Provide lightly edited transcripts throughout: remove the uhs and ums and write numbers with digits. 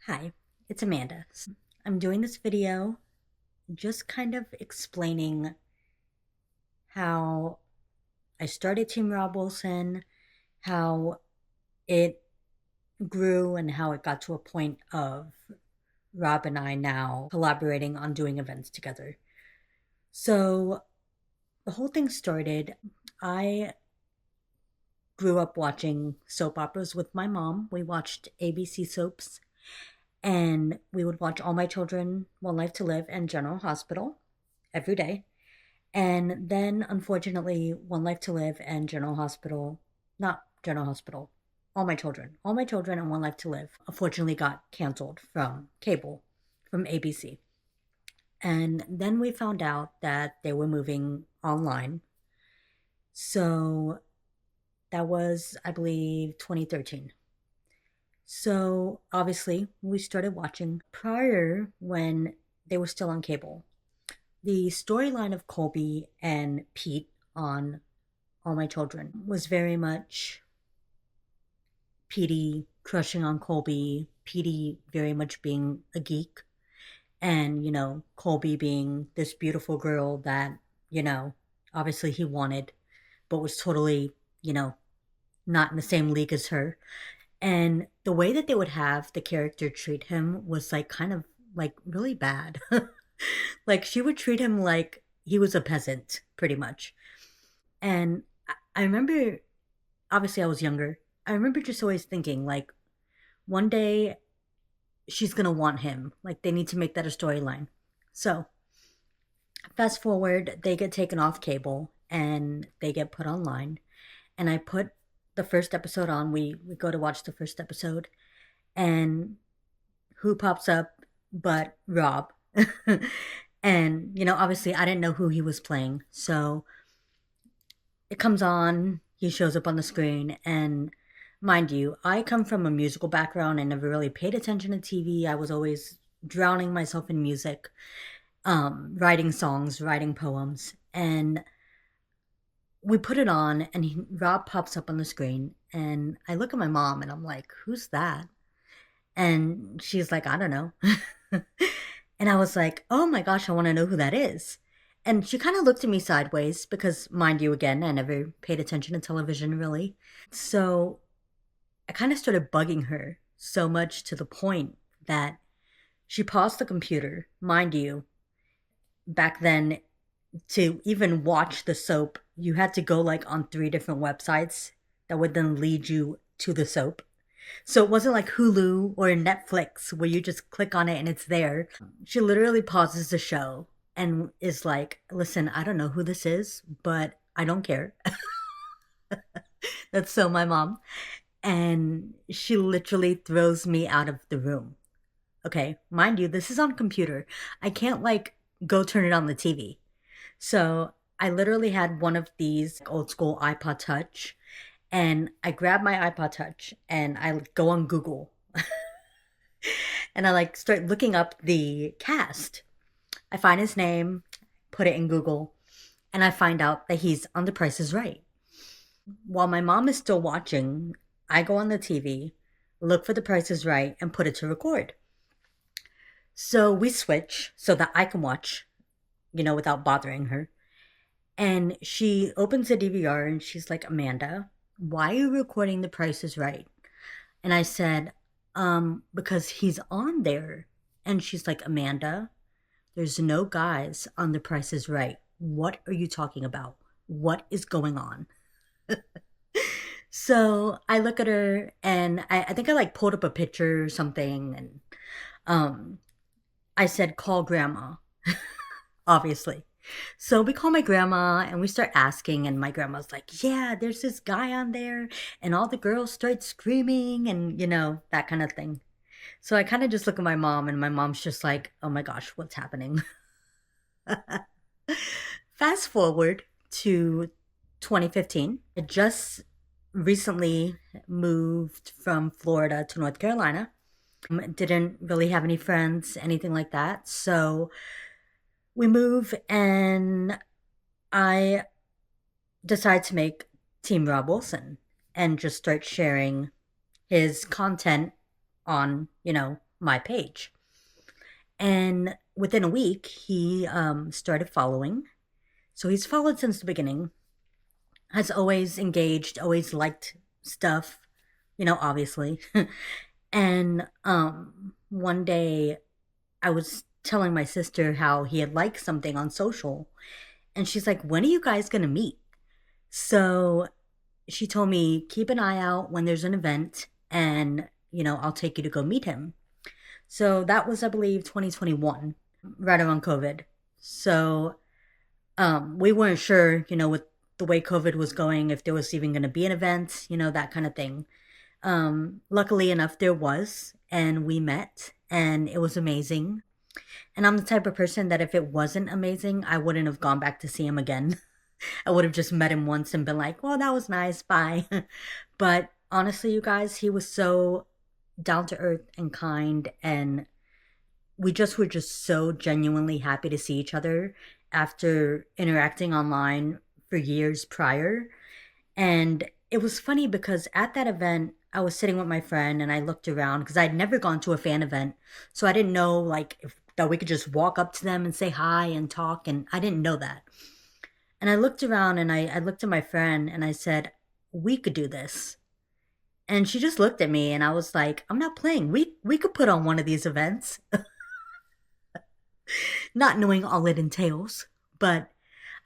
Hi, it's Amanda. I'm doing this video just kind of explaining how I started Team Rob Wilson, how it grew, and how it got to a point of Rob and I now collaborating on doing events together. So the whole thing started, I grew up watching soap operas with my mom. We watched ABC soaps, and we would watch All My Children, One Life to Live, and General Hospital every day. And then, unfortunately, One Life to Live and General Hospital, not General Hospital, All My Children and One Life to Live, unfortunately got canceled from cable, from ABC. And then we found out that they were moving online. So that was, I believe, 2013. So obviously, we started watching prior when they were still on cable. The storyline of Colby and Pete on All My Children was very much Petey crushing on Colby, Petey very much being a geek, and, Colby being this beautiful girl that, you know, obviously he wanted, but was totally, you know, not in the same league as her. And the way that they would have the character treat him was like kind of like really bad. Like she would treat him like he was a peasant, pretty much. And I remember, obviously, I was younger. I remember just always thinking, like, one day she's gonna want him. Like, they need to make that a storyline. So, fast forward, they get taken off cable and they get put online. And I put the first episode on. We go to watch the first episode, and who pops up but Rob? And, obviously, I didn't know who he was playing. So, it comes on, he shows up on the screen, and mind you, I come from a musical background and never really paid attention to TV. I was always drowning myself in music, writing songs, writing poems, and we put it on, and Rob pops up on the screen, and I look at my mom, and I'm like, "Who's that?" And she's like, "I don't know." And I was like, "Oh my gosh, I want to know who that is." And she kind of looked at me sideways because, mind you, again, I never paid attention to television really. So I kind of started bugging her so much to the point that she paused the computer. Mind you, back then, to even watch the soap, you had to go like on three different websites that would then lead you to the soap. So it wasn't like Hulu or Netflix where you just click on it and it's there. She literally pauses the show and is like, "Listen, I don't know who this is, but I don't care." That's so my mom. And she literally throws me out of the room. Okay, mind you, this is on computer. I can't like go turn it on the TV. So I literally had one of these old school iPod Touch, and I grab my iPod Touch and I go on Google and I like start looking up the cast. I find his name, put it in Google, and I find out that he's on The Price is Right. While my mom is still watching, I go on the TV, look for The Price is Right, and put it to record. So we switch so that I can watch, without bothering her. And she opens the DVR and she's like, "Amanda, why are you recording The Price is Right?" And I said, because he's on there." And she's like, "Amanda, there's no guys on The Price is Right. What are you talking about? What is going on?" So I look at her and I think I like pulled up a picture or something, and um I said, "Call grandma," obviously. So we call my grandma and we start asking, and my grandma's like, "Yeah, there's this guy on there," and all the girls start screaming and, that kind of thing. So I kind of just look at my mom, and my mom's just like, "Oh my gosh, what's happening?" Fast forward to 2015. I just recently moved from Florida to North Carolina. Didn't really have any friends, anything like that. So we move, and I decide to make Team Rob Wilson and just start sharing his content on, my page. And within a week, he started following. So he's followed since the beginning, has always engaged, always liked stuff, obviously. And one day I was telling my sister how he had liked something on social, and she's like, "When are you guys going to meet?" So she told me, "Keep an eye out when there's an event, and, I'll take you to go meet him." So that was, I believe, 2021, right around COVID. So we weren't sure, with the way COVID was going, if there was even going to be an event, that kind of thing. Luckily enough, there was, and we met, and it was amazing. And I'm the type of person that if it wasn't amazing, I wouldn't have gone back to see him again. I would have just met him once and been like, well, that was nice, bye. But honestly, you guys, he was so down to earth and kind, and we just were just so genuinely happy to see each other after interacting online for years prior. And it was funny because at that event, I was sitting with my friend and I looked around because I'd never gone to a fan event. So I didn't know like if that we could just walk up to them and say hi and talk, and I didn't know that. And I looked around and I looked at my friend and I said, "We could do this." And she just looked at me and I was like, "I'm not playing. We could put on one of these events." Not knowing all it entails. But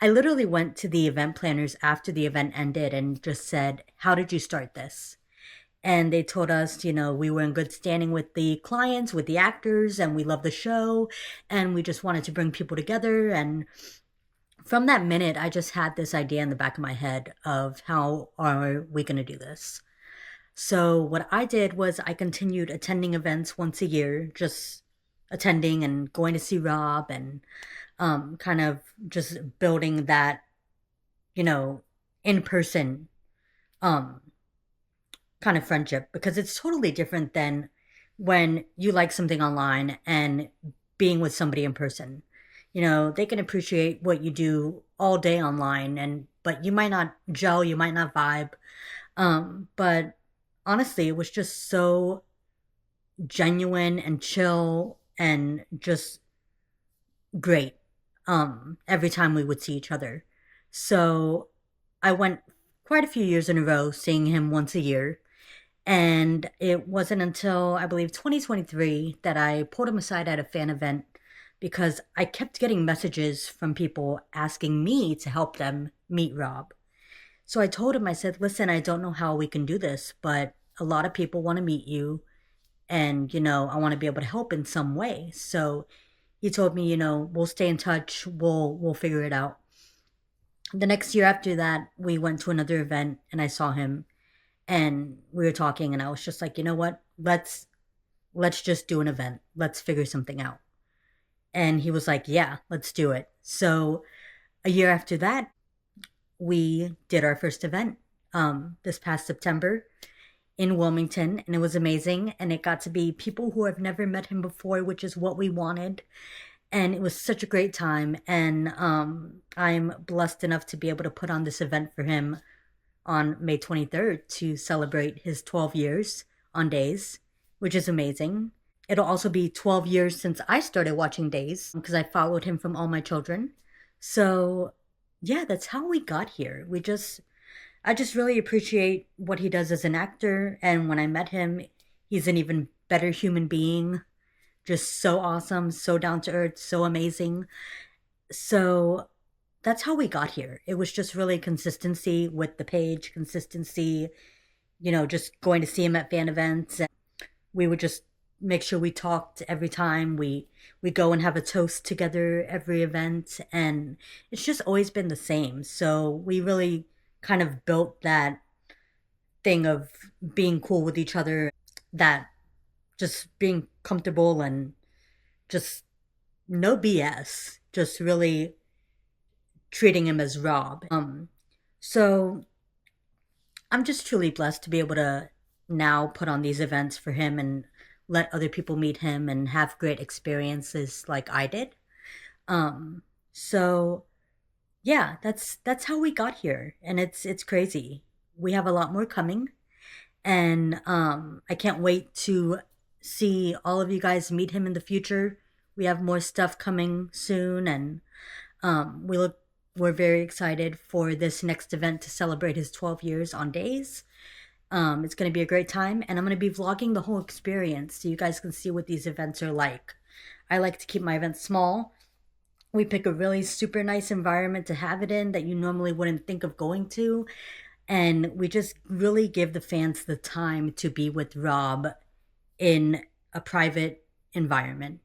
I literally went to the event planners after the event ended and just said, "How did you start this?" And they told us, we were in good standing with the clients, with the actors, and we loved the show, and we just wanted to bring people together. And from that minute, I just had this idea in the back of my head of how are we going to do this? So what I did was I continued attending events once a year, just attending and going to see Rob, and kind of just building that, you know, in person um, kind of friendship, because it's totally different than when you like something online and being with somebody in person. They can appreciate what you do all day online, and but you might not gel, you might not vibe. But honestly, it was just so genuine and chill and just great every time we would see each other. So I went quite a few years in a row seeing him once a year. And it wasn't until I believe 2023 that I pulled him aside at a fan event because I kept getting messages from people asking me to help them meet Rob. So I told him, I said, "Listen, I don't know how we can do this, but a lot of people want to meet you, and I want to be able to help in some way." So he told me, "We'll stay in touch. We'll figure it out." The next year after that, we went to another event and I saw him and we were talking, and I was just like, "You know what? Let's just do an event. Let's figure something out." And he was like, "Yeah, let's do it." So a year after that, we did our first event this past September in Wilmington, and it was amazing. And it got to be people who have never met him before, which is what we wanted. And it was such a great time. And I'm blessed enough to be able to put on this event for him on May 23rd to celebrate his 12 years on Days, which is amazing. It'll also be 12 years since I started watching Days because I followed him from all my children. So, yeah, that's how we got here. I just really appreciate what he does as an actor. And when I met him, he's an even better human being. Just so awesome, so down to earth, so amazing. So that's how we got here. It was just really consistency with the page, consistency, just going to see him at fan events. And we would just make sure we talked every time we go and have a toast together every event, and it's just always been the same. So we really kind of built that thing of being cool with each other, that just being comfortable and just no BS, just really treating him as Rob. So I'm just truly blessed to be able to now put on these events for him and let other people meet him and have great experiences like I did. Um, so yeah, that's how we got here, and it's crazy. We have a lot more coming, and I can't wait to see all of you guys meet him in the future. We have more stuff coming soon, and we're very excited for this next event to celebrate his 12 years on Days. It's going to be a great time, and I'm going to be vlogging the whole experience so you guys can see what these events are like. I like to keep my events small. We pick a really super nice environment to have it in that you normally wouldn't think of going to. And we just really give the fans the time to be with Rob in a private environment,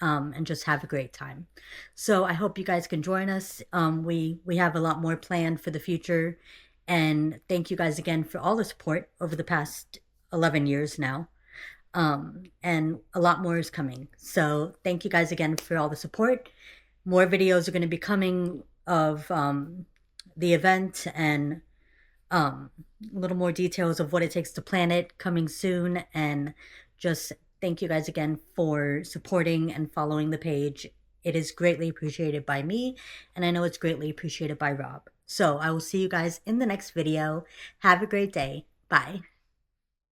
and just have a great time. So I hope you guys can join us. We have a lot more planned for the future. And thank you guys again for all the support over the past 11 years now. And a lot more is coming. So thank you guys again for all the support. More videos are going to be coming of the event, and a little more details of what it takes to plan it coming soon. And just thank you guys again for supporting and following the page. It is greatly appreciated by me, and I know it's greatly appreciated by Rob. So I will see you guys in the next video. Have a great day. Bye.